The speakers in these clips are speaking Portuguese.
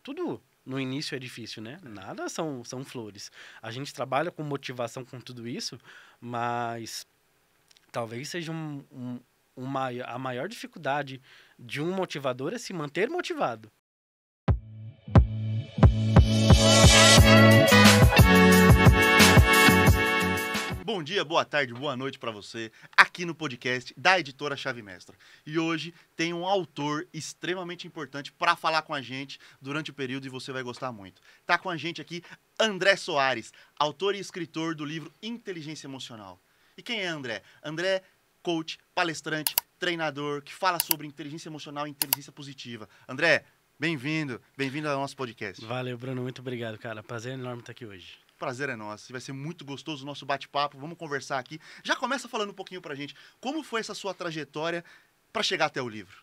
tudo no início é difícil, né? Nada são flores. A gente trabalha com motivação com tudo isso, mas talvez seja a maior dificuldade de um motivador é se manter motivado. Bom dia, boa tarde, boa noite para você, aqui no podcast da Editora Chave Mestra. E hoje tem um autor extremamente importante para falar com a gente durante o período e você vai gostar muito. Tá com a gente aqui André Soares, autor e escritor do livro Inteligência Emocional. E quem é André? André é coach, palestrante, treinador, que fala sobre inteligência emocional e inteligência positiva. André, bem-vindo ao nosso podcast. Valeu, Bruno, muito obrigado, cara. Prazer enorme estar aqui hoje. Prazer é nosso, vai ser muito gostoso o nosso bate-papo, vamos conversar aqui. Já começa falando um pouquinho pra gente, como foi essa sua trajetória para chegar até o livro?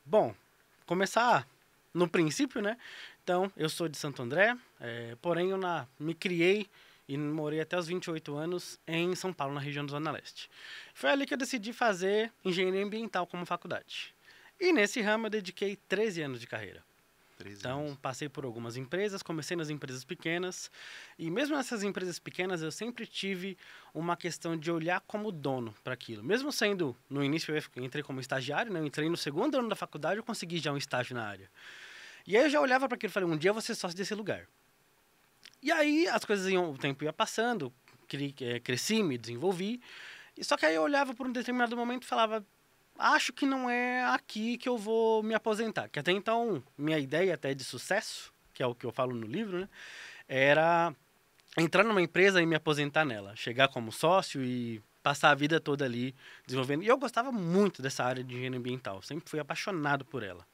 Bom, começar no princípio, né? Então, eu sou de Santo André, porém eu me criei e morei até os 28 anos em São Paulo, na região da Zona Leste. Foi ali que eu decidi fazer engenharia ambiental como faculdade. E nesse ramo eu dediquei 13 anos de carreira. Então, passei por algumas empresas, comecei nas empresas pequenas, e mesmo nessas empresas pequenas eu sempre tive uma questão de olhar como dono para aquilo. Mesmo sendo, no início eu entrei como estagiário, né? Eu entrei no segundo ano da faculdade, eu consegui já um estágio na área. E aí eu já olhava para aquilo e falei, um dia eu vou ser sócio desse lugar. E aí as coisas o tempo ia passando, cresci, me desenvolvi, e só que aí eu olhava por um determinado momento e falava, acho que não é aqui que eu vou me aposentar. Que até então, minha ideia até de sucesso, que é o que eu falo no livro, né? Era entrar numa empresa e me aposentar nela. Chegar como sócio e passar a vida toda ali desenvolvendo. E eu gostava muito dessa área de engenharia ambiental. Sempre fui apaixonado por ela.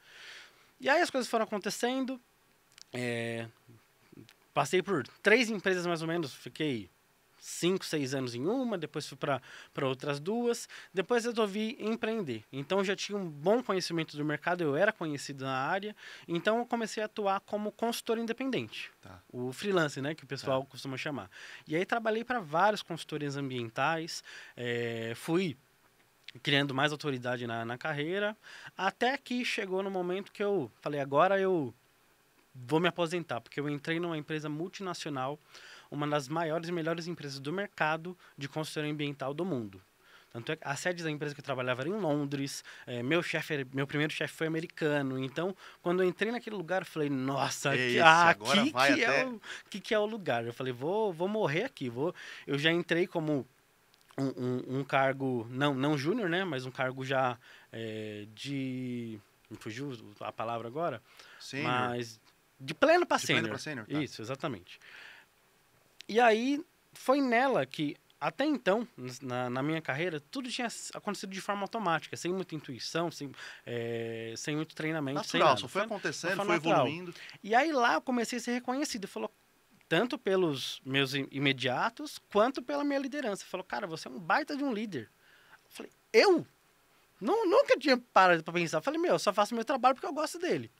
E aí as coisas foram acontecendo. Passei por 3 empresas mais ou menos. Fiquei 5, 6 anos em uma, depois fui para outras 2, depois resolvi empreender. Então eu já tinha um bom conhecimento do mercado, eu era conhecido na área, então eu comecei a atuar como consultor independente, o freelance, né, que o pessoal costuma chamar. E aí trabalhei para várias consultorias ambientais, fui criando mais autoridade na carreira, até que chegou no momento que eu falei, agora eu vou me aposentar, porque eu entrei numa empresa multinacional, uma das maiores e melhores empresas do mercado de consultoria ambiental do mundo. Tanto é que a sede da empresa que eu trabalhava era em Londres, meu primeiro chefe foi americano, então quando eu entrei naquele lugar eu falei, nossa, aqui que é o lugar. Eu falei, vou morrer aqui, eu já entrei como um cargo, não júnior, né, mas um cargo já me fugiu a palavra agora, Sênior. Mas de pleno para sênior. Tá. Isso, exatamente. E aí, foi nela que, até então, na minha carreira, tudo tinha acontecido de forma automática, sem muita intuição, sem muito treinamento. Natural, sem nada. Só foi acontecendo, foi natural. evoluindo. E aí lá eu comecei a ser reconhecido. Falou, tanto pelos meus imediatos, quanto pela minha liderança. Falou, cara, você é um baita de um líder. Eu falei, eu? Nunca tinha parado para pensar. Eu falei, eu só faço meu trabalho porque eu gosto dele.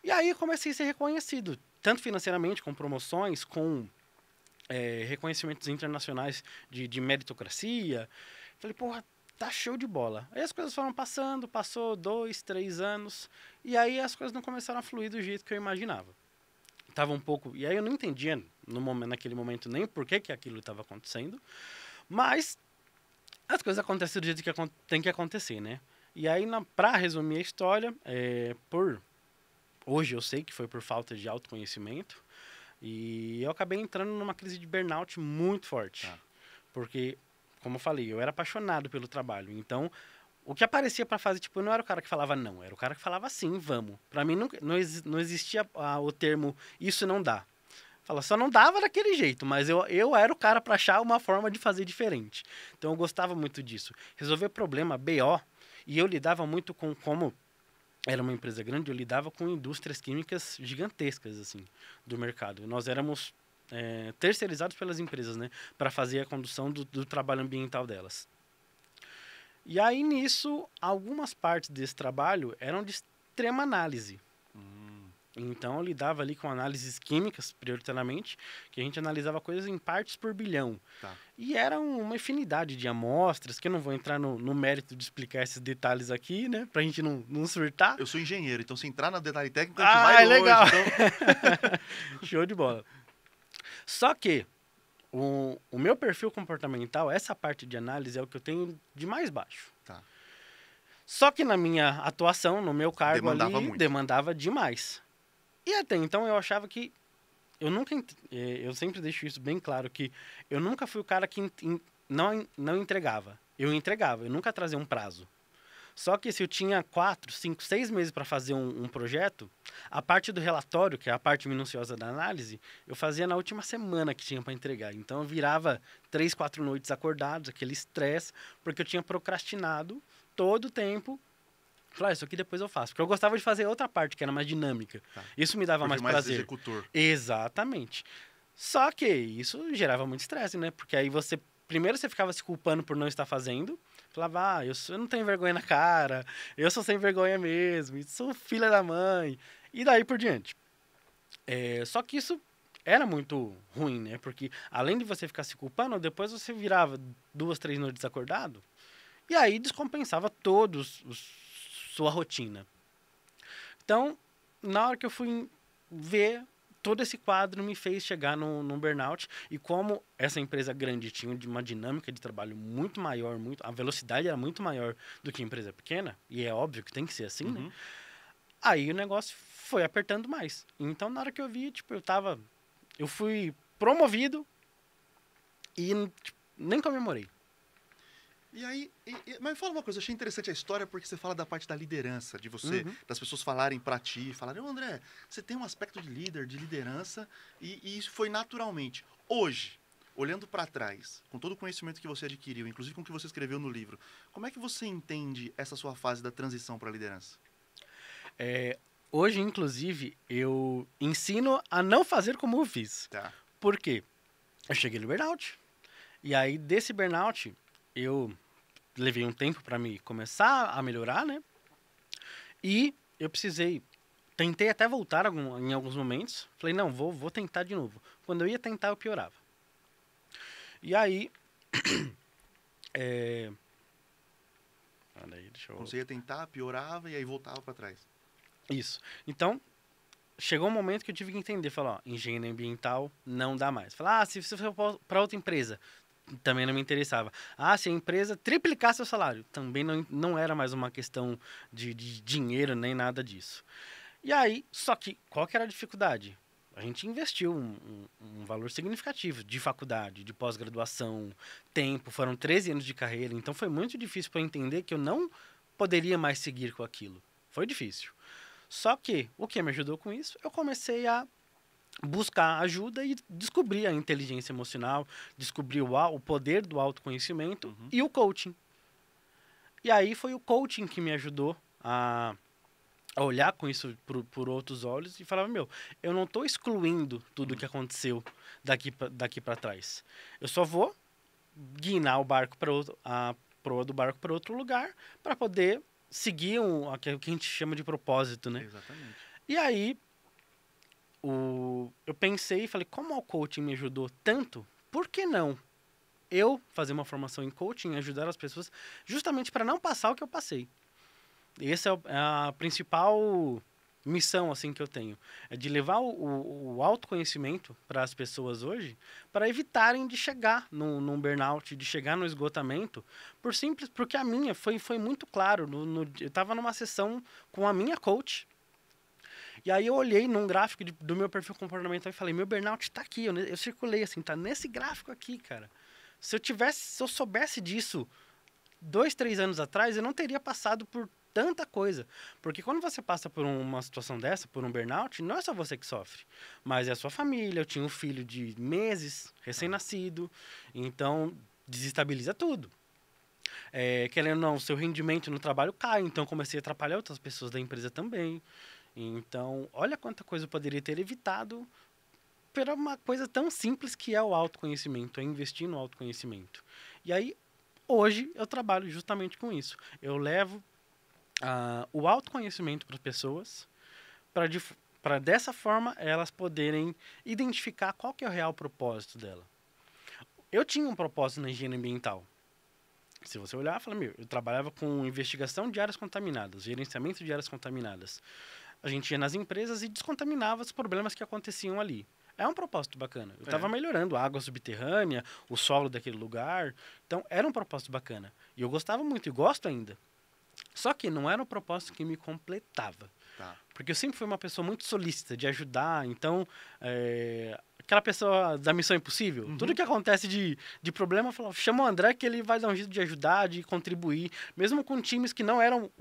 E aí eu comecei a ser reconhecido, tanto financeiramente, com promoções, com reconhecimentos internacionais de meritocracia. Falei, porra, tá show de bola. Aí as coisas foram passando, passou 2, 3 anos, e aí as coisas não começaram a fluir do jeito que eu imaginava. Tava um pouco... E aí eu não entendia naquele momento nem por que aquilo estava acontecendo, mas as coisas acontecem do jeito que tem que acontecer, né? E aí, pra resumir a história, hoje eu sei que foi por falta de autoconhecimento, e eu acabei entrando numa crise de burnout muito forte. Porque, como eu falei, eu era apaixonado pelo trabalho. Então, o que aparecia para fazer, eu não era o cara que falava não, era o cara que falava sim, vamos. Para mim, não existia o termo isso não dá. Fala, só não dava daquele jeito, mas eu era o cara para achar uma forma de fazer diferente. Então, eu gostava muito disso. Resolver problema, BO, e eu lidava muito com como... Era uma empresa grande, eu lidava com indústrias químicas gigantescas, assim, do mercado. Nós éramos terceirizados pelas empresas, né, para fazer a condução do trabalho ambiental delas. E aí, nisso, algumas partes desse trabalho eram de extrema análise. Então, eu lidava ali com análises químicas, prioritariamente, que a gente analisava coisas em partes por bilhão. Tá. E era uma infinidade de amostras, que eu não vou entrar no mérito de explicar esses detalhes aqui, né? Pra gente não surtar. Eu sou engenheiro, então se entrar no detalhe técnico, a gente Ah, vai longe. legal! Então... Show de bola. Só que o meu perfil comportamental, essa parte de análise, é o que eu tenho de mais baixo. Tá. Só que na minha atuação, no meu cargo Demandava ali, muito. demandava demais. E até então eu achava que eu sempre deixo isso bem claro, que eu nunca fui o cara que não entregava. Eu entregava, eu nunca trazia um prazo. Só que se eu tinha 4, 5, 6 meses para fazer um projeto, a parte do relatório, que é a parte minuciosa da análise, eu fazia na última semana que tinha para entregar. Então eu virava 3, 4 noites acordados, aquele estresse, porque eu tinha procrastinado todo o tempo. Falei, isso aqui depois eu faço. Porque eu gostava de fazer outra parte, que era mais dinâmica. Tá. Isso me dava mais prazer. Executor. Exatamente. Só que isso gerava muito estresse, né? Porque aí primeiro você ficava se culpando por não estar fazendo. Falava, eu não tenho vergonha na cara, eu sou sem vergonha mesmo, sou filha da mãe. E daí por diante. Só que isso era muito ruim, né? Porque além de você ficar se culpando, depois você virava 2, 3 noites acordado. E aí descompensava sua rotina. Então, na hora que eu fui ver, todo esse quadro me fez chegar num burnout. E como essa empresa grande tinha uma dinâmica de trabalho muito maior, a velocidade era muito maior do que a empresa pequena, e é óbvio que tem que ser assim, né? Aí o negócio foi apertando mais. Então, na hora que eu vi, tipo, eu fui promovido e nem comemorei. E aí, mas me fala uma coisa, eu achei interessante a história porque você fala da parte da liderança, de você, das pessoas falarem pra ti, falarem, André, você tem um aspecto de líder, de liderança, e isso foi naturalmente. Hoje, olhando pra trás, com todo o conhecimento que você adquiriu, inclusive com o que você escreveu no livro, como é que você entende essa sua fase da transição pra liderança? Hoje, inclusive, eu ensino a não fazer como eu fiz. Tá. Por quê? Eu cheguei no burnout, e aí desse burnout, eu levei um tempo para me começar a melhorar, né? E eu tentei até voltar em alguns momentos. Falei, não, vou tentar de novo. Quando eu ia tentar, eu piorava. E aí... Quando você ia tentar, piorava e aí voltava pra trás. Isso. Então, chegou um momento que eu tive que entender. Falar, ó, engenharia ambiental não dá mais. Falar, se você for para outra empresa, também não me interessava. Se a empresa triplicar seu salário, também não era mais uma questão de dinheiro nem nada disso. E aí, só que, qual que era a dificuldade? A gente investiu um valor significativo de faculdade, de pós-graduação, tempo, foram 13 anos de carreira, então foi muito difícil para entender que eu não poderia mais seguir com aquilo. Foi difícil. Só que, o que me ajudou com isso, eu comecei a buscar ajuda e descobrir a inteligência emocional, descobrir o poder do autoconhecimento e o coaching. E aí foi o coaching que me ajudou a olhar com isso por outros olhos e falar, eu não estou excluindo tudo o que aconteceu daqui para trás. Eu só vou guinar o barco a proa do barco para outro lugar para poder seguir o que a gente chama de propósito, né? Exatamente. E aí, eu pensei e falei, como o coaching me ajudou tanto, por que não eu fazer uma formação em coaching e ajudar as pessoas justamente para não passar o que eu passei? Essa é a principal missão assim que eu tenho, é de levar o autoconhecimento para as pessoas hoje, para evitarem de chegar num burnout, de chegar no esgotamento, porque a minha foi muito claro. Eu estava numa sessão com a minha coach, e aí eu olhei num gráfico do meu perfil comportamental e falei, meu burnout está aqui, eu circulei assim, tá nesse gráfico aqui, cara. Se eu soubesse disso 2, 3 anos atrás, eu não teria passado por tanta coisa. Porque quando você passa por uma situação dessa, por um burnout, não é só você que sofre, mas é a sua família. Eu tinha um filho de meses, recém-nascido, então desestabiliza tudo. Querendo ou não, o seu rendimento no trabalho cai, então comecei a atrapalhar outras pessoas da empresa também. Então, olha quanta coisa eu poderia ter evitado por uma coisa tão simples que é o autoconhecimento, é investir no autoconhecimento. E aí, hoje, eu trabalho justamente com isso. Eu levo o autoconhecimento para as pessoas, para Para dessa forma elas poderem identificar qual que é o real propósito dela. Eu tinha um propósito na higiene ambiental. Se você olhar, fala, eu trabalhava com investigação de áreas contaminadas, gerenciamento de áreas contaminadas. A gente ia nas empresas e descontaminava os problemas que aconteciam ali. É um propósito bacana. Eu estava melhorando a água subterrânea, o solo daquele lugar. Então, era um propósito bacana. E eu gostava muito, e gosto ainda. Só que não era um propósito que me completava. Tá. Porque eu sempre fui uma pessoa muito solícita, de ajudar. Então, aquela pessoa da missão impossível, tudo que acontece de problema, chama o André que ele vai dar um jeito de ajudar, de contribuir. Mesmo com times que não eram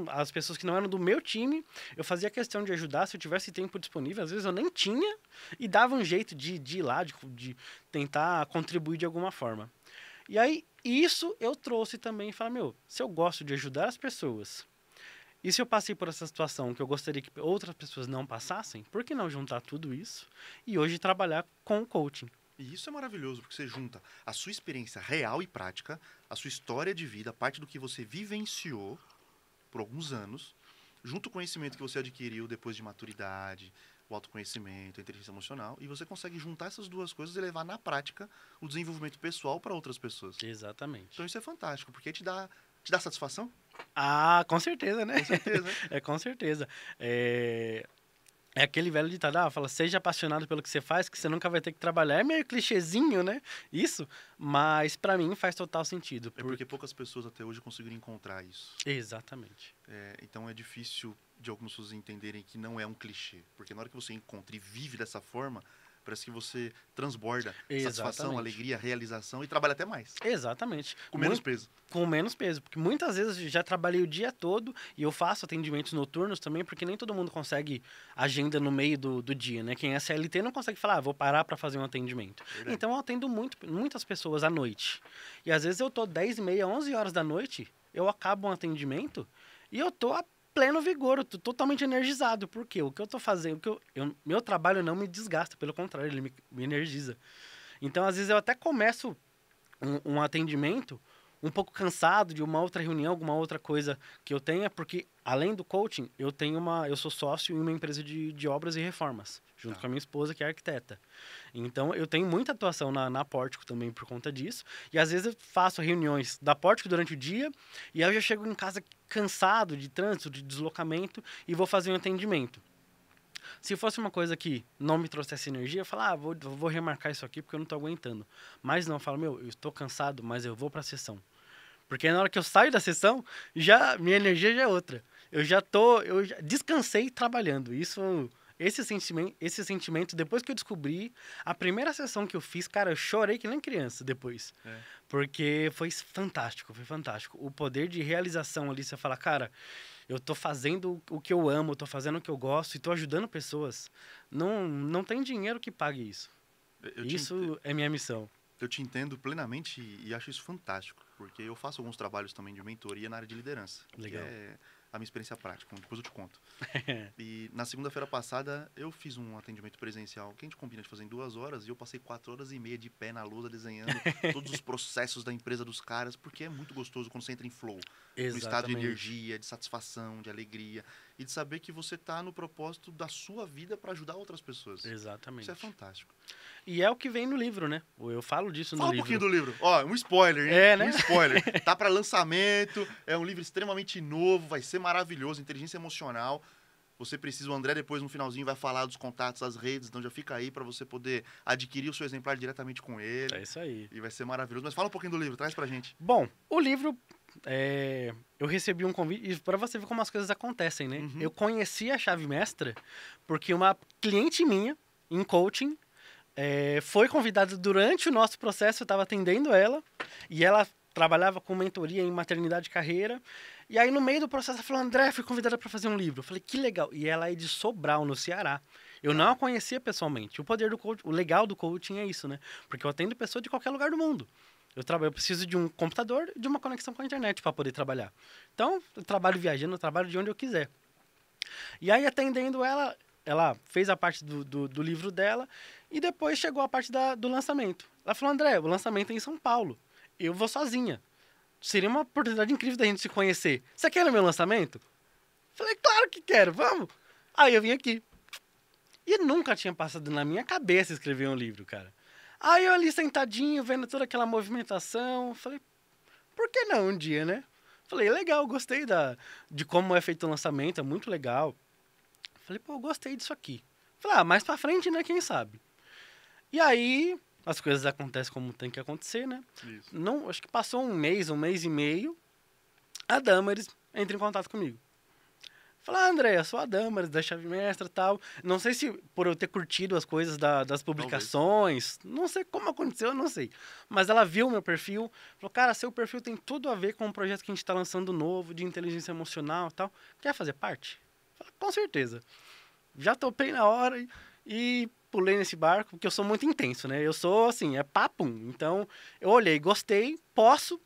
as pessoas que não eram do meu time, eu fazia questão de ajudar se eu tivesse tempo disponível. Às vezes eu nem tinha e dava um jeito de ir lá, de tentar contribuir de alguma forma. E aí, isso eu trouxe também e falei, se eu gosto de ajudar as pessoas, e se eu passei por essa situação que eu gostaria que outras pessoas não passassem, por que não juntar tudo isso e hoje trabalhar com o coaching? E isso é maravilhoso, porque você junta a sua experiência real e prática, a sua história de vida, parte do que você vivenciou por alguns anos, junto com o conhecimento que você adquiriu depois de maturidade, o autoconhecimento, a inteligência emocional, e você consegue juntar essas duas coisas e levar na prática o desenvolvimento pessoal para outras pessoas. Exatamente. Então isso é fantástico, porque te dá satisfação? Ah, com certeza, né? Com certeza. Com certeza. É aquele velho ditado, fala, seja apaixonado pelo que você faz, que você nunca vai ter que trabalhar. É meio clichêzinho, né? Isso, mas pra mim faz total sentido. É porque poucas pessoas até hoje conseguiram encontrar isso. Exatamente. Então é difícil de algumas pessoas entenderem que não é um clichê. Porque na hora que você encontra e vive dessa forma, parece que você transborda satisfação, alegria, realização e trabalha até mais. Exatamente. Com menos peso. Com menos peso. Porque muitas vezes eu já trabalhei o dia todo e eu faço atendimentos noturnos também, porque nem todo mundo consegue agenda no meio do dia, né? Quem é CLT não consegue falar, vou parar para fazer um atendimento. Verdade. Então eu atendo muitas pessoas à noite. E às vezes eu tô 10h30, 11 horas da noite, eu acabo um atendimento e eu tô a pleno vigor, eu tô totalmente energizado. Por quê? O que eu tô fazendo, meu trabalho não me desgasta, pelo contrário, ele me energiza. Então, às vezes, eu até começo um atendimento um pouco cansado de uma outra reunião, alguma outra coisa que eu tenha, porque, além do coaching, eu sou sócio em uma empresa de obras e reformas, junto com a minha esposa, que é arquiteta. Então, eu tenho muita atuação na Pórtico também por conta disso. E, às vezes, eu faço reuniões da Pórtico durante o dia e aí eu já chego em casa cansado de trânsito, de deslocamento e vou fazer um atendimento. Se fosse uma coisa que não me trouxesse energia, eu falo, vou remarcar isso aqui porque eu não estou aguentando. Mas não, eu falo, eu estou cansado, mas eu vou para a sessão. Porque na hora que eu saio da sessão, minha energia já é outra. Eu já descansei trabalhando. Esse sentimento, depois que eu descobri, a primeira sessão que eu fiz, cara, eu chorei que nem criança depois. Porque foi fantástico. O poder de realização ali, você fala, cara, eu tô fazendo o que eu amo, tô fazendo o que eu gosto e tô ajudando pessoas. Não tem dinheiro que pague isso. Isso é minha missão. Eu te entendo plenamente e acho isso fantástico, porque eu faço alguns trabalhos também de mentoria na área de liderança. Legal. Que é a minha experiência prática, depois eu te conto. E na segunda-feira passada eu fiz um atendimento presencial que a gente combina de fazer em 2 horas e eu passei 4h30 de pé na lousa desenhando todos os processos da empresa dos caras, porque é muito gostoso quando você entra em flow. Exatamente. No estado de energia, de satisfação, de alegria e de saber que você está no propósito da sua vida para ajudar outras pessoas. Exatamente. Isso é fantástico. E é o que vem no livro, né? Eu falo disso no livro. Fala um pouquinho do livro. Ó, um spoiler, hein? Né? Um spoiler. Tá para lançamento, é um livro extremamente novo, vai ser maravilhoso, inteligência emocional. Você precisa, o André depois no finalzinho vai falar dos contatos, das redes, então já fica aí para você poder adquirir o seu exemplar diretamente com ele. É isso aí. E vai ser maravilhoso. Mas fala um pouquinho do livro, traz pra gente. Bom, o livro, eu recebi um convite, e para você ver como as coisas acontecem, né? Eu conheci a Chave Mestra porque uma cliente minha, em coaching, foi convidada durante o nosso processo, eu estava atendendo ela, e ela trabalhava com mentoria em maternidade e carreira, e aí no meio do processo ela falou, André, fui convidada para fazer um livro. Eu falei, que legal. E ela é de Sobral, no Ceará. Eu não a conhecia pessoalmente. O poder do coaching, o legal do coaching é isso, né? Porque eu atendo pessoas de qualquer lugar do mundo. Eu preciso de um computador e de uma conexão com a internet para poder trabalhar. Então, eu trabalho viajando, eu trabalho de onde eu quiser. E aí, atendendo ela fez a parte do livro dela e depois chegou a parte do lançamento. Ela falou, André, o lançamento é em São Paulo. Eu vou sozinha. Seria uma oportunidade incrível da gente se conhecer. Você quer o meu lançamento? Falei, claro que quero, vamos. Aí eu vim aqui. E nunca tinha passado na minha cabeça escrever um livro, cara. Aí eu ali sentadinho, vendo toda aquela movimentação, falei, por que não um dia, né? Falei, legal, gostei de como é feito o lançamento, é muito legal. Falei, pô, gostei disso aqui. Falei, mais pra frente, né, quem sabe? E aí, as coisas acontecem como tem que acontecer, né? Isso. Não, acho que passou um mês e meio, a Damaris entra em contato comigo. Fala, André, eu sou a Damaris da Chave Mestra e tal. Não sei se por eu ter curtido as coisas das publicações, não sei como aconteceu, eu não sei. Mas ela viu o meu perfil, falou, cara, seu perfil tem tudo a ver com um projeto que a gente está lançando novo, de inteligência emocional e tal. Quer fazer parte? Falei, com certeza. Já topei na hora e pulei nesse barco, porque eu sou muito intenso, né? Eu sou, assim, é papum. Então, eu olhei, gostei, posso,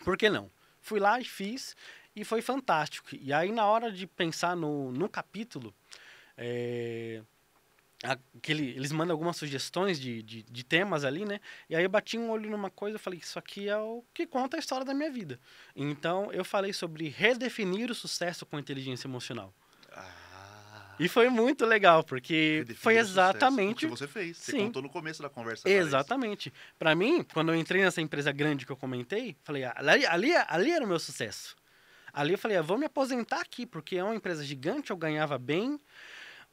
por que não? Fui lá e fiz, e foi fantástico. E aí, na hora de pensar no capítulo, eles mandam algumas sugestões de temas ali, né? E aí eu bati um olho numa coisa e falei, isso aqui é o que conta a história da minha vida. Então, eu falei sobre redefinir o sucesso com inteligência emocional. E foi muito legal, porque foi exatamente o que você fez. Você sim, contou no começo da conversa. Exatamente. Para mim, quando eu entrei nessa empresa grande que eu comentei, falei, ali era o meu sucesso. Ali eu falei, vou me aposentar aqui, porque é uma empresa gigante, eu ganhava bem,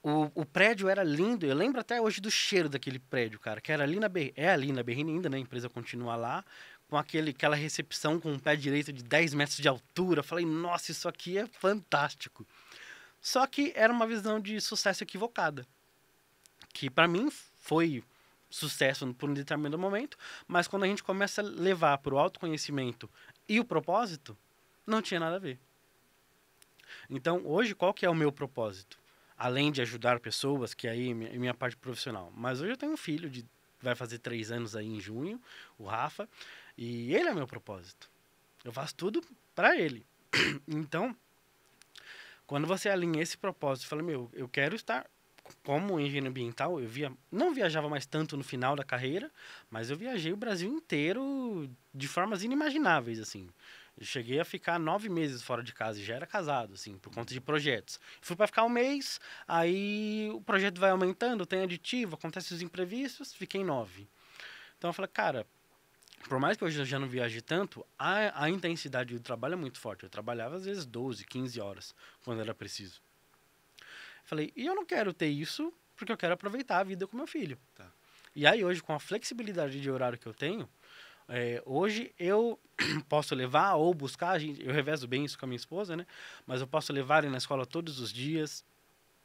o prédio era lindo, eu lembro até hoje do cheiro daquele prédio, cara, que era ali ali na Berrini ainda, né, a empresa continua lá, com aquela recepção com o pé direito de 10 metros de altura. Falei, nossa, isso aqui é fantástico. Só que era uma visão de sucesso equivocada. Que para mim foi sucesso por um determinado momento, mas quando a gente começa a levar para o autoconhecimento e o propósito, não tinha nada a ver. Então, hoje, qual que é o meu propósito? Além de ajudar pessoas, que aí é minha parte profissional. Mas hoje eu tenho um filho, vai fazer 3 anos aí em junho, o Rafa, e ele é meu propósito. Eu faço tudo para ele. Então, quando você alinha esse propósito, fala, eu quero estar como engenheiro ambiental, não viajava mais tanto no final da carreira, mas eu viajei o Brasil inteiro de formas inimagináveis, assim. Eu cheguei a ficar 9 meses fora de casa e já era casado, assim, por conta de projetos. Fui para ficar um mês, aí o projeto vai aumentando, tem aditivo, acontecem os imprevistos, fiquei 9. Então eu falei, cara, por mais que hoje eu já não viaje tanto, a intensidade do trabalho é muito forte. Eu trabalhava às vezes 12, 15 horas, quando era preciso. Falei, e eu não quero ter isso, porque eu quero aproveitar a vida com meu filho. Tá. E aí hoje, com a flexibilidade de horário que eu tenho, hoje eu posso levar ou buscar, eu revezo bem isso com a minha esposa, né? Mas eu posso levar ele na escola todos os dias,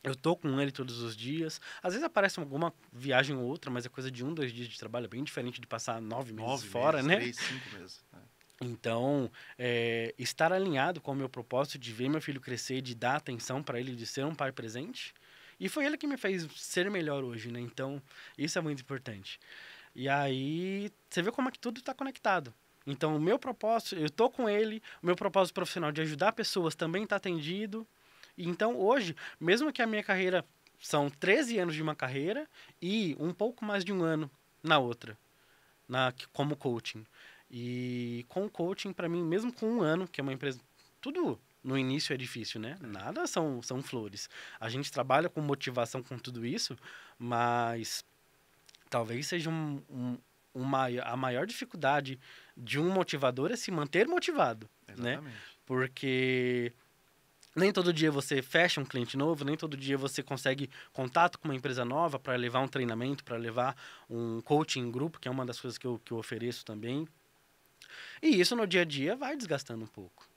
eu tô com ele todos os dias. Às vezes aparece alguma viagem ou outra, mas é coisa de 1, 2 dias de trabalho, é bem diferente de passar 9 meses fora, né? 3, 5 meses. Então, estar alinhado com o meu propósito de ver meu filho crescer, de dar atenção para ele, de ser um pai presente. E foi ele que me fez ser melhor hoje, né? Então, isso é muito importante. E aí, você vê como é que tudo está conectado. Então, o meu propósito, eu tô com ele, o meu propósito profissional de ajudar pessoas também está atendido. E então, hoje, mesmo que a minha carreira são 13 anos de uma carreira e um pouco mais de um ano na outra, como coaching. E com o coaching, para mim, mesmo com um ano, que é uma empresa... Tudo no início é difícil, né? Nada são flores. A gente trabalha com motivação com tudo isso, mas talvez seja a maior dificuldade de um motivador é se manter motivado, né? Porque nem todo dia você fecha um cliente novo, nem todo dia você consegue contato com uma empresa nova para levar um treinamento, para levar um coaching em grupo, que é uma das coisas que eu ofereço também. E isso no dia a dia vai desgastando um pouco.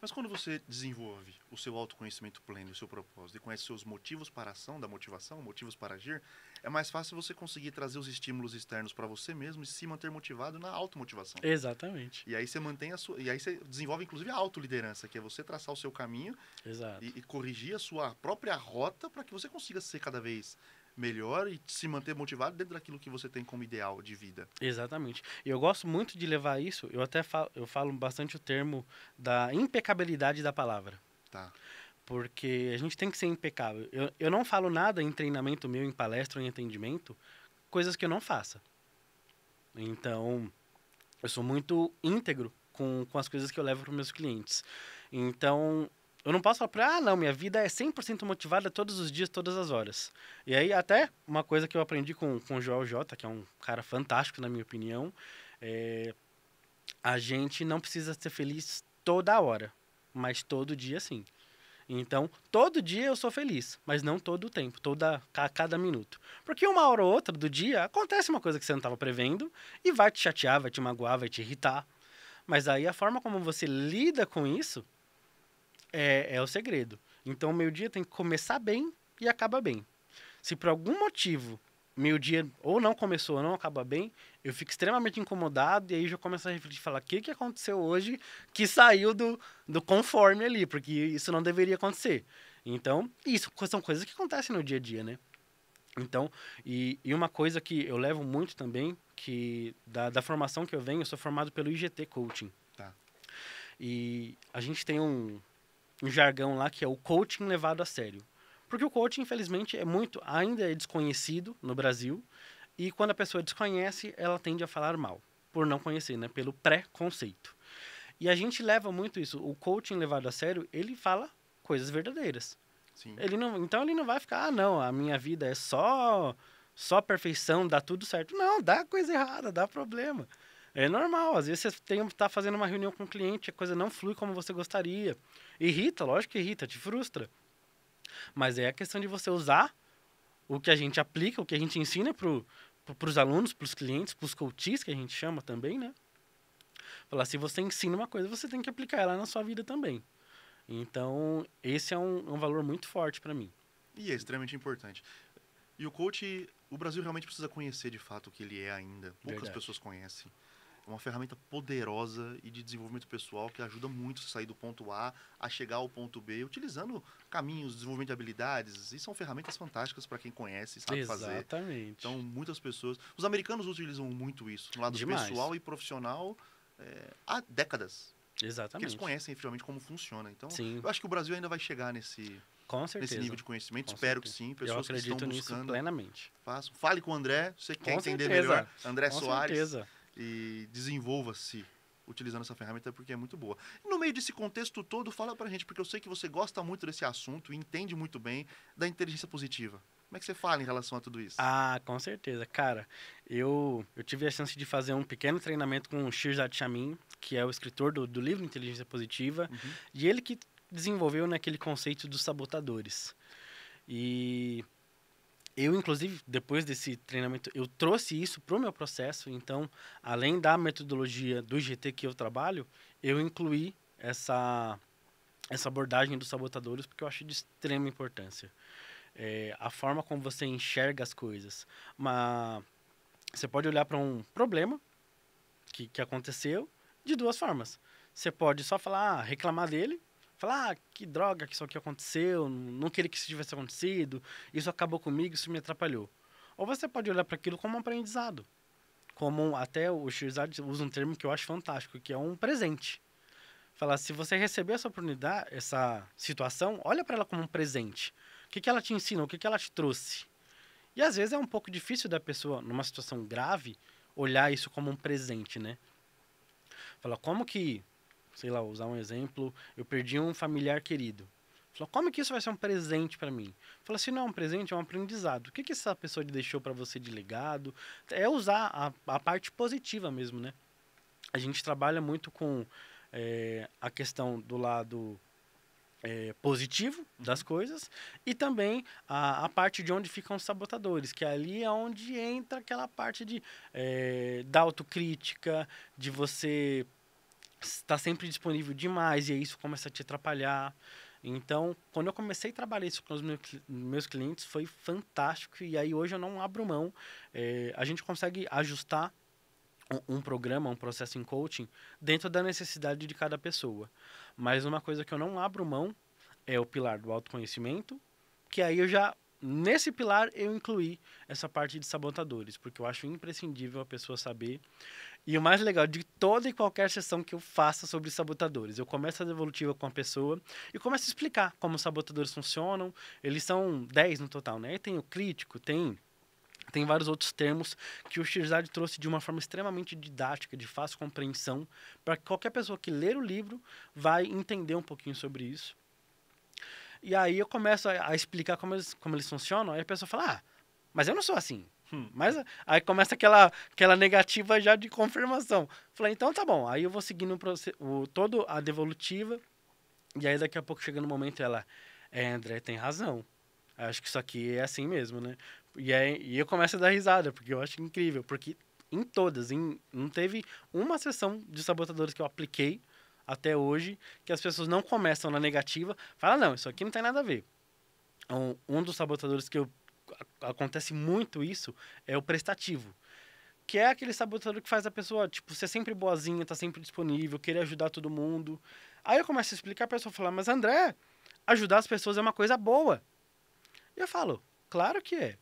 Mas quando você desenvolve o seu autoconhecimento pleno, o seu propósito, e conhece seus motivos para a ação, da motivação, motivos para agir, é mais fácil você conseguir trazer os estímulos externos para você mesmo e se manter motivado na automotivação. Exatamente. E aí você mantém e aí você desenvolve inclusive a autoliderança, que é você traçar o seu caminho. Exato. E corrigir a sua própria rota para que você consiga ser cada vez melhor e se manter motivado dentro daquilo que você tem como ideal de vida. Exatamente. E eu gosto muito de levar isso, eu falo bastante o termo da impecabilidade da palavra. Tá. Porque a gente tem que ser impecável. Eu não falo nada em treinamento meu, em palestra ou em atendimento, coisas que eu não faça. Então, eu sou muito íntegro com as coisas que eu levo para os meus clientes. Então, Eu não posso falar pra, não, minha vida é 100% motivada todos os dias, todas as horas. E aí, até uma coisa que eu aprendi com o Joel J, que é um cara fantástico, na minha opinião, é, a gente não precisa ser feliz toda hora, mas todo dia sim. Então, todo dia eu sou feliz, mas não todo o tempo, cada minuto. Porque uma hora ou outra do dia acontece uma coisa que você não estava prevendo e vai te chatear, vai te magoar, vai te irritar. Mas aí a forma como você lida com isso é o segredo. Então, o meu dia tem que começar bem e acabar bem. Se por algum motivo meu dia ou não começou ou não acaba bem, eu fico extremamente incomodado e aí já começo a refletir, falar o que aconteceu hoje que saiu do conforme ali, porque isso não deveria acontecer. Então, isso são coisas que acontecem no dia a dia, né? Então, e uma coisa que eu levo muito também, que da formação que eu venho, eu sou formado pelo IGT Coaching. Tá. E a gente tem um jargão lá que é o coaching levado a sério. Porque o coaching, infelizmente, ainda é desconhecido no Brasil. E quando a pessoa desconhece, ela tende a falar mal. Por não conhecer, né? Pelo pré-conceito. E a gente leva muito isso. O coaching levado a sério, ele fala coisas verdadeiras. Sim. Então ele não vai ficar, não, a minha vida é só perfeição, dá tudo certo. Não, dá coisa errada, dá problema. É normal, às vezes você tá fazendo uma reunião com um cliente, a coisa não flui como você gostaria. Irrita, lógico que irrita, te frustra. Mas é a questão de você usar o que a gente aplica, o que a gente ensina pros alunos, pros clientes, pros coaches, que a gente chama também, né? Falar, se você ensina uma coisa, você tem que aplicar ela na sua vida também. Então, esse é um valor muito forte para mim. E é extremamente importante. E o coach, o Brasil realmente precisa conhecer de fato o que ele é ainda. Poucas Verdade. pessoas conhecem. É uma ferramenta poderosa e de desenvolvimento pessoal que ajuda muito a sair do ponto A a chegar ao ponto B, utilizando caminhos, desenvolvimento de habilidades. E são ferramentas fantásticas para quem conhece e sabe fazer. Exatamente. Então, muitas pessoas... Os americanos utilizam muito isso, no lado Demais. pessoal e profissional, há décadas. Porque Exatamente. eles conhecem efetivamente como funciona. Então, Sim. eu acho que o Brasil ainda vai chegar nesse nível de conhecimento. Com Espero certeza. que sim. Eu Pessoas que acredito estão nisso buscando. plenamente. Façam. Fale com o André, você quer Com entender certeza. melhor. André Com Soares. certeza. E desenvolva-se utilizando essa ferramenta porque é muito boa. E no meio desse contexto todo, fala pra gente, porque eu sei que você gosta muito desse assunto e entende muito bem da inteligência positiva. Como é que você fala em relação a tudo isso? Ah, com certeza. Cara, eu tive a chance de fazer um pequeno treinamento com o Shirzad Chamine, que é o escritor do livro Inteligência Positiva, e ele que desenvolveu naquele conceito dos sabotadores. E eu, inclusive, depois desse treinamento, eu trouxe isso para o meu processo. Então, além da metodologia do GT que eu trabalho, eu incluí essa abordagem dos sabotadores porque eu acho de extrema importância. A forma como você enxerga as coisas. Você pode olhar para um problema que aconteceu de duas formas. Você pode só falar, reclamar dele, falar, que droga que isso aqui aconteceu, não queria que isso tivesse acontecido, isso acabou comigo, isso me atrapalhou. Ou você pode olhar para aquilo como um aprendizado. Como até o Shirzad usa um termo que eu acho fantástico, que é um presente. Falar, se você receber essa oportunidade, essa situação, olha para ela como um presente. O que ela te ensina, o que ela te trouxe. E às vezes é um pouco difícil da pessoa, numa situação grave, olhar isso como um presente, né? Fala, como que, sei lá, usar um exemplo, eu perdi um familiar querido. Fala, como que isso vai ser um presente para mim? Fala, se não é um presente, é um aprendizado. O que essa pessoa deixou para você de legado? É usar a parte positiva mesmo, né? A gente trabalha muito com a questão do lado positivo das coisas e também a parte de onde ficam os sabotadores, que ali é onde entra aquela parte da autocrítica, de você estar sempre disponível demais e aí isso começa a te atrapalhar. Então, quando eu comecei a trabalhar isso com os meus clientes, foi fantástico e aí hoje eu não abro mão. A gente consegue ajustar um programa, um processo em coaching dentro da necessidade de cada pessoa. Mas uma coisa que eu não abro mão é o pilar do autoconhecimento, que aí nesse pilar eu incluí essa parte de sabotadores, porque eu acho imprescindível a pessoa saber. E o mais legal de toda e qualquer sessão que eu faça sobre sabotadores, eu começo a devolutiva com a pessoa e começo a explicar como os sabotadores funcionam. Eles são 10 no total, né? E tem o crítico, tem vários outros termos que o Shirzad trouxe de uma forma extremamente didática, de fácil compreensão, para que qualquer pessoa que ler o livro vai entender um pouquinho sobre isso. E aí eu começo a explicar como eles funcionam, aí a pessoa fala, mas eu não sou assim. Mas aí começa aquela negativa já de confirmação. Falei, então tá bom. Aí eu vou seguindo todo a devolutiva, e aí daqui a pouco chega no momento ela, André, tem razão. Acho que isso aqui é assim mesmo, né? E eu começo a dar risada, porque eu acho incrível. Porque em todas, não teve uma sessão de sabotadores que eu apliquei até hoje que as pessoas não começam na negativa, falam, não, isso aqui não tem nada a ver. Um dos sabotadores que acontece muito isso é o prestativo. Que é aquele sabotador que faz a pessoa, tipo, ser sempre boazinha, tá sempre disponível, querer ajudar todo mundo. Aí eu começo a explicar, a pessoa fala, mas André, ajudar as pessoas é uma coisa boa. E eu falo, claro que é.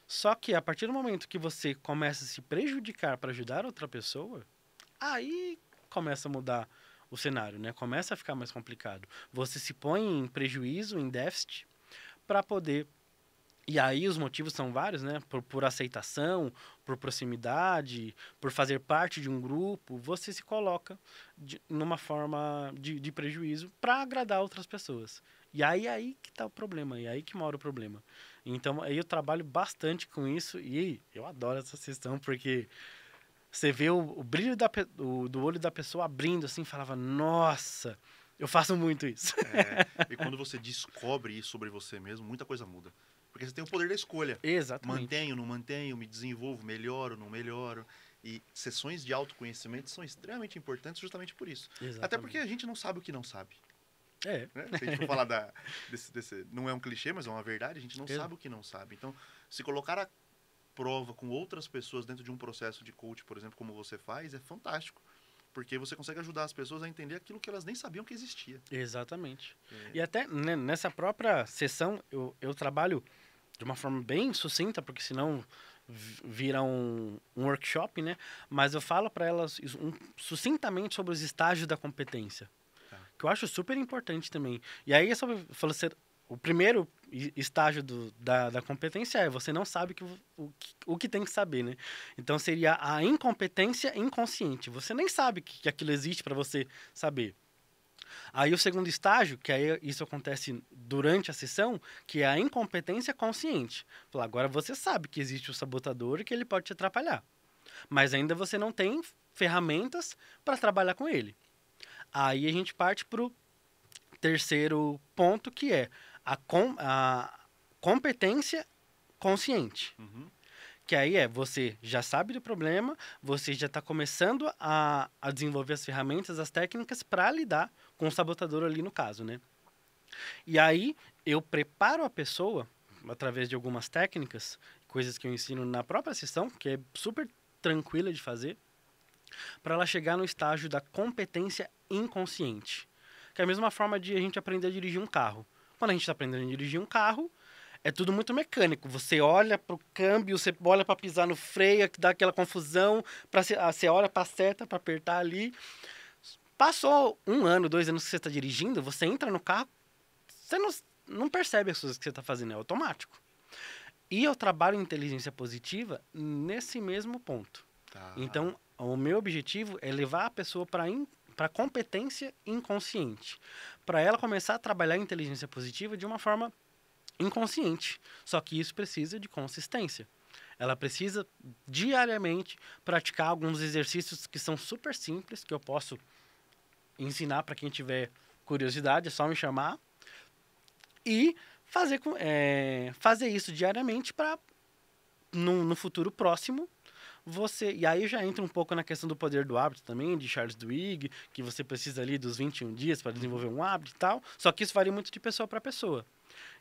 Só que a partir do momento que você começa a se prejudicar para ajudar outra pessoa, aí começa a mudar o cenário, né? Começa a ficar mais complicado. Você se põe em prejuízo, em déficit, para poder. E aí os motivos são vários, né? Por aceitação, por proximidade, por fazer parte de um grupo, você se coloca numa forma de prejuízo para agradar outras pessoas. E aí que tá o problema, e aí que mora o problema. Então aí eu trabalho bastante com isso e eu adoro essa sessão porque você vê o brilho do olho da pessoa abrindo assim, falava, nossa, eu faço muito isso. E quando você descobre isso sobre você mesmo, muita coisa muda. Porque você tem o poder da escolha. Exatamente. Mantenho, não mantenho, me desenvolvo, melhoro, não melhoro. E sessões de autoconhecimento são extremamente importantes justamente por isso. Exatamente. Até porque a gente não sabe o que não sabe. É. Né? Se a gente for falar desse... Não é um clichê, mas é uma verdade. A gente não Exato. sabe o que não sabe. Então, se colocar a prova com outras pessoas dentro de um processo de coach, por exemplo, como você faz, é fantástico. Porque você consegue ajudar as pessoas a entender aquilo que elas nem sabiam que existia. Exatamente. E até nessa própria sessão, eu trabalho de uma forma bem sucinta, porque senão vira um workshop, né? Mas eu falo para elas sucintamente sobre os estágios da competência. Tá. Que eu acho super importante também. E aí, o primeiro estágio da competência é você não sabe o que tem que saber, né? Então, seria a incompetência inconsciente. Você nem sabe que aquilo existe para você saber. Aí o segundo estágio, que aí isso acontece durante a sessão, que é a incompetência consciente. Agora você sabe que existe o sabotador e que ele pode te atrapalhar. Mas ainda você não tem ferramentas para trabalhar com ele. Aí a gente parte para o terceiro ponto, que é a competência consciente. Uhum. Que aí você já sabe do problema, você já está começando a desenvolver as ferramentas, as técnicas para lidar com o sabotador ali no caso, né? E aí eu preparo a pessoa, através de algumas técnicas, coisas que eu ensino na própria sessão, que é super tranquila de fazer, para ela chegar no estágio da competência inconsciente. Que é a mesma forma de a gente aprender a dirigir um carro. Quando a gente está aprendendo a dirigir um carro, é tudo muito mecânico. Você olha para o câmbio, você olha para pisar no freio, que dá aquela confusão, você olha para a seta para apertar ali. Passou 1 ano, 2 anos que você está dirigindo, você entra no carro, você não percebe as coisas que você está fazendo, é automático. E eu trabalho em inteligência positiva nesse mesmo ponto. Tá. Então, o meu objetivo é levar a pessoa para competência inconsciente. Para ela começar a trabalhar inteligência positiva de uma forma inconsciente. Só que isso precisa de consistência. Ela precisa diariamente praticar alguns exercícios que são super simples, que eu posso ensinar para quem tiver curiosidade, é só me chamar. E fazer isso diariamente para, no futuro próximo, e aí já entra um pouco na questão do poder do hábito também, de Charles Duhigg, que você precisa ali dos 21 dias para desenvolver um hábito e tal. Só que isso varia muito de pessoa para pessoa.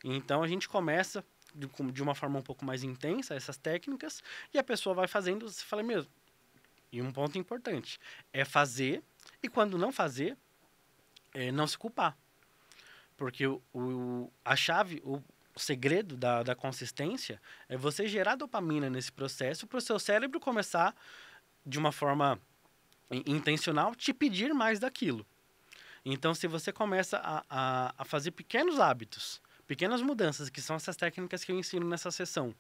Então, a gente começa de uma forma um pouco mais intensa essas técnicas e a pessoa vai fazendo, você fala mesmo. E um ponto importante é fazer, e quando não fazer, não se culpar. Porque a chave, o segredo da consistência é você gerar dopamina nesse processo para o seu cérebro começar, de uma forma intencional, te pedir mais daquilo. Então, se você começa a fazer pequenos hábitos, pequenas mudanças, que são essas técnicas que eu ensino nessa sessão,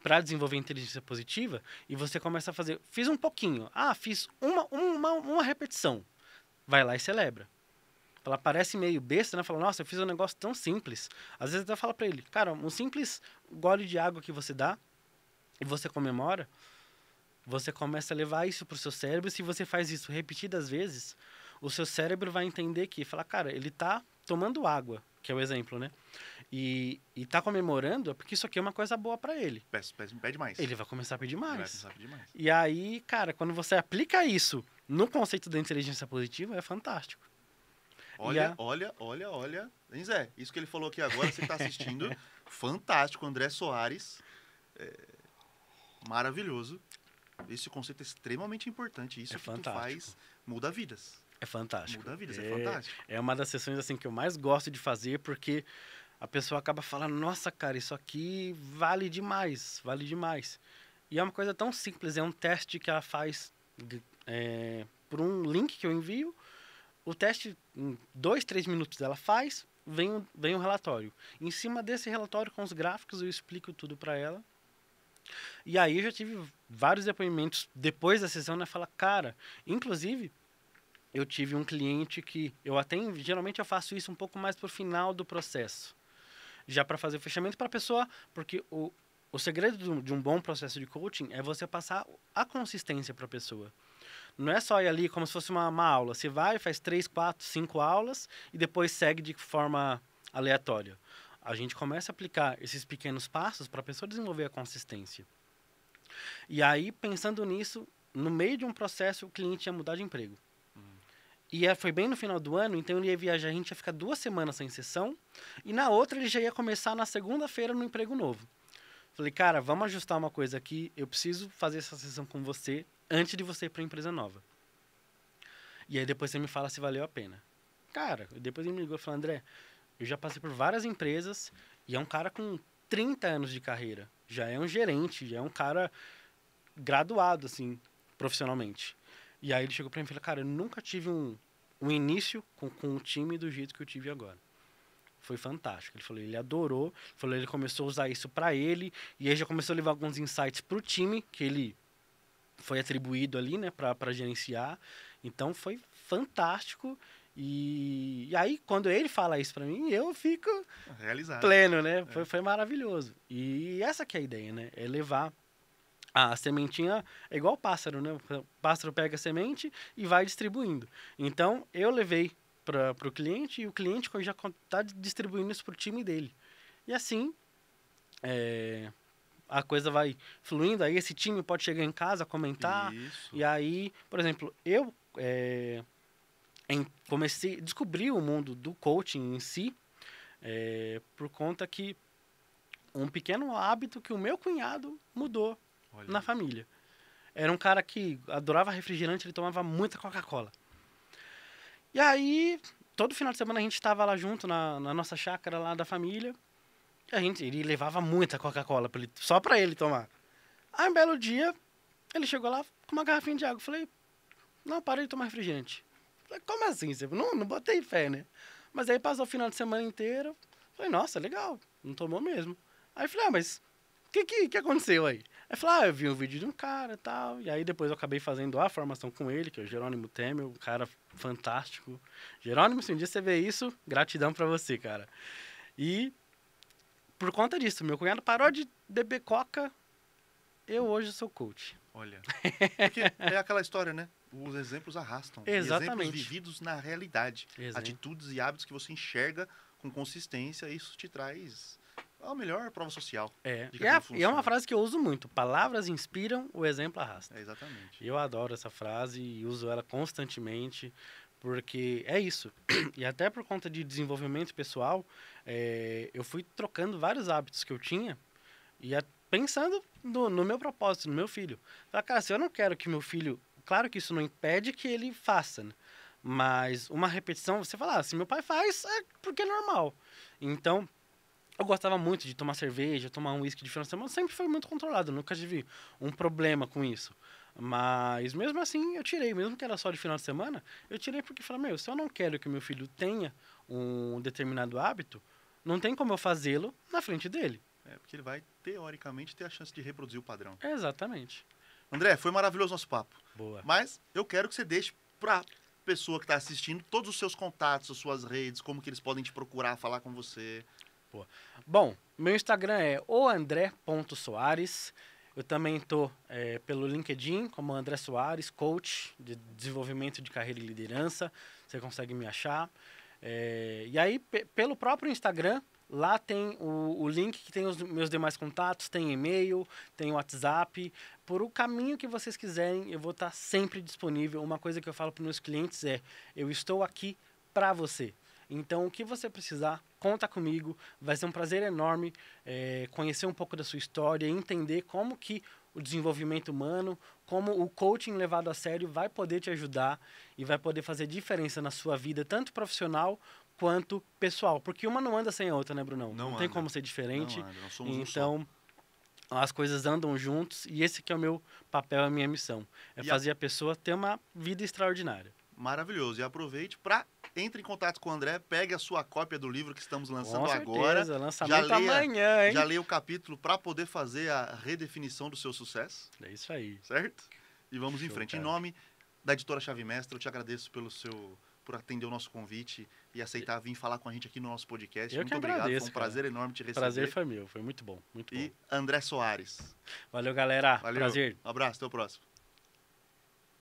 para desenvolver inteligência positiva, e você começa a fazer, fiz um pouquinho, fiz uma repetição, vai lá e celebra. ela parece meio besta, né? Fala, nossa, eu fiz um negócio tão simples. Às vezes até fala pra ele, cara, um simples gole de água que você dá e você comemora, você começa a levar isso pro seu cérebro. Se você faz isso repetidas vezes, o seu cérebro vai entender que, fala, cara, ele tá tomando água, que é o exemplo, né? E tá comemorando, é porque isso aqui é uma coisa boa pra ele. Pede mais. Ele vai começar a pedir Ele vai mais. começar a pedir mais. E aí, cara, quando você aplica isso no conceito da inteligência positiva, é fantástico. Olha. Hein, Zé? Isso que ele falou aqui agora, você que tá assistindo, fantástico. André Soares, maravilhoso. Esse conceito é extremamente importante. Isso É que tu fantástico. faz muda vidas. É fantástico. Muda vidas, é fantástico. É uma das sessões assim que eu mais gosto de fazer, porque a pessoa acaba falando, nossa, cara, isso aqui vale demais, vale demais. E é uma coisa tão simples, é um teste que ela faz por um link que eu envio. O teste, em 2, 3 minutos ela faz, vem um relatório. Em cima desse relatório, com os gráficos, eu explico tudo para ela. E aí eu já tive vários depoimentos depois da sessão, né? Fala, cara, inclusive, eu tive um cliente que geralmente eu faço isso um pouco mais pro final do processo. Já para fazer o fechamento para a pessoa, porque o segredo de um bom processo de coaching é você passar a consistência para a pessoa. Não é só ir ali como se fosse uma aula. Você vai, faz 3, 4, 5 aulas e depois segue de forma aleatória. A gente começa a aplicar esses pequenos passos para a pessoa desenvolver a consistência. E aí, pensando nisso, no meio de um processo, o cliente ia mudar de emprego. E foi bem no final do ano, então ele ia viajar, a gente ia ficar 2 semanas sem sessão, e na outra ele já ia começar na segunda-feira no emprego novo. Falei, cara, vamos ajustar uma coisa aqui, eu preciso fazer essa sessão com você antes de você ir para a empresa nova. E aí depois você me fala se valeu a pena. Cara, depois ele me ligou e falou, André, eu já passei por várias empresas, e é um cara com 30 anos de carreira, já é um gerente, já é um cara graduado, assim, profissionalmente. E aí ele chegou pra mim e falou, cara, eu nunca tive um início com um time do jeito que eu tive agora. Foi fantástico. Ele falou, ele adorou. Ele começou a usar isso pra ele. E aí já começou a levar alguns insights pro time, que ele foi atribuído ali, né, pra gerenciar. Então foi fantástico. E aí, quando ele fala isso pra mim, eu fico realizado, pleno, né? Foi maravilhoso. E essa que é a ideia, né? É levar a sementinha, é igual o pássaro, né? O pássaro pega a semente e vai distribuindo. Então, eu levei para o cliente e o cliente já está distribuindo isso para o time dele. E assim, a coisa vai fluindo. Aí esse time pode chegar em casa, comentar. Isso. E aí, por exemplo, eu descobri o mundo do coaching em si por conta que um pequeno hábito que o meu cunhado mudou na família. Era um cara que adorava refrigerante, ele tomava muita Coca-Cola. E aí, todo final de semana a gente estava lá junto na nossa chácara lá da família. E ele levava muita Coca-Cola só para ele tomar. Aí um belo dia, ele chegou lá com uma garrafinha de água. Eu falei, não, parei de tomar refrigerante. Eu falei, como assim? Não botei fé, né? Mas aí passou o final de semana inteiro. Eu falei, nossa, legal, não tomou mesmo. Aí eu falei, mas o que aconteceu aí? Aí eu falei, eu vi um vídeo de um cara e tal. E aí depois eu acabei fazendo a formação com ele, que é o Jerônimo Temer, um cara fantástico. Jerônimo, se um dia você vê isso, gratidão pra você, cara. E por conta disso, meu cunhado parou de beber coca, eu hoje sou coach. Olha, porque é aquela história, né? Os exemplos arrastam. Exatamente. Exemplos vividos na realidade. Atitudes e hábitos que você enxerga com consistência, isso te traz a melhor prova social. E é uma frase que eu uso muito. Palavras inspiram, o exemplo arrasta. Exatamente. Eu adoro essa frase e uso ela constantemente, porque é isso. E até por conta de desenvolvimento pessoal, eu fui trocando vários hábitos que eu tinha e pensando no meu propósito, no meu filho. Falei, cara, se eu não quero que meu filho... Claro que isso não impede que ele faça, né? Mas uma repetição, você fala, se meu pai faz, é porque é normal. Então, eu gostava muito de tomar cerveja, tomar um uísque de final de semana, sempre foi muito controlado, nunca tive um problema com isso. Mas mesmo assim, eu tirei, mesmo que era só de final de semana, eu tirei porque falei, se eu não quero que meu filho tenha um determinado hábito, não tem como eu fazê-lo na frente dele. Porque ele vai, teoricamente, ter a chance de reproduzir o padrão. Exatamente. André, foi maravilhoso o nosso papo. Boa. Mas eu quero que você deixe para pessoa que está assistindo, todos os seus contatos, as suas redes, como que eles podem te procurar, falar com você. Bom, meu Instagram é oandré.soares. Eu também estou pelo LinkedIn como André Soares, coach de desenvolvimento de carreira e liderança. Você consegue me achar. E aí, pelo próprio Instagram, lá tem o link que tem os meus demais contatos, tem e-mail, tem WhatsApp. Por o caminho que vocês quiserem, eu vou estar sempre disponível. Uma coisa que eu falo para os meus clientes é: eu estou aqui para você. Então, o que você precisar, conta comigo. Vai ser um prazer enorme conhecer um pouco da sua história, entender como que o desenvolvimento humano, como o coaching levado a sério vai poder te ajudar e vai poder fazer diferença na sua vida, tanto profissional quanto pessoal. Porque uma não anda sem a outra, né, Brunão? Não tem como ser diferente. Não anda, nós somos Então, as coisas andam juntos e esse que é o meu papel, a minha missão. É fazer a pessoa ter uma vida extraordinária. Maravilhoso. E aproveite para entre em contato com o André, pegue a sua cópia do livro que estamos lançando Com agora. certeza, lançamento amanhã, hein? Já leia o capítulo para poder fazer a redefinição do seu sucesso. É isso aí. Certo? E vamos em frente. Cara. Em nome da Editora Chave Mestra, eu te agradeço por atender o nosso convite e aceitar vir falar com a gente aqui no nosso podcast. Eu muito que obrigado, agradeço, foi um prazer enorme te receber. Prazer foi meu, foi muito bom, muito bom. E André Soares. Valeu, galera. Valeu. Prazer. Um abraço, até o próximo.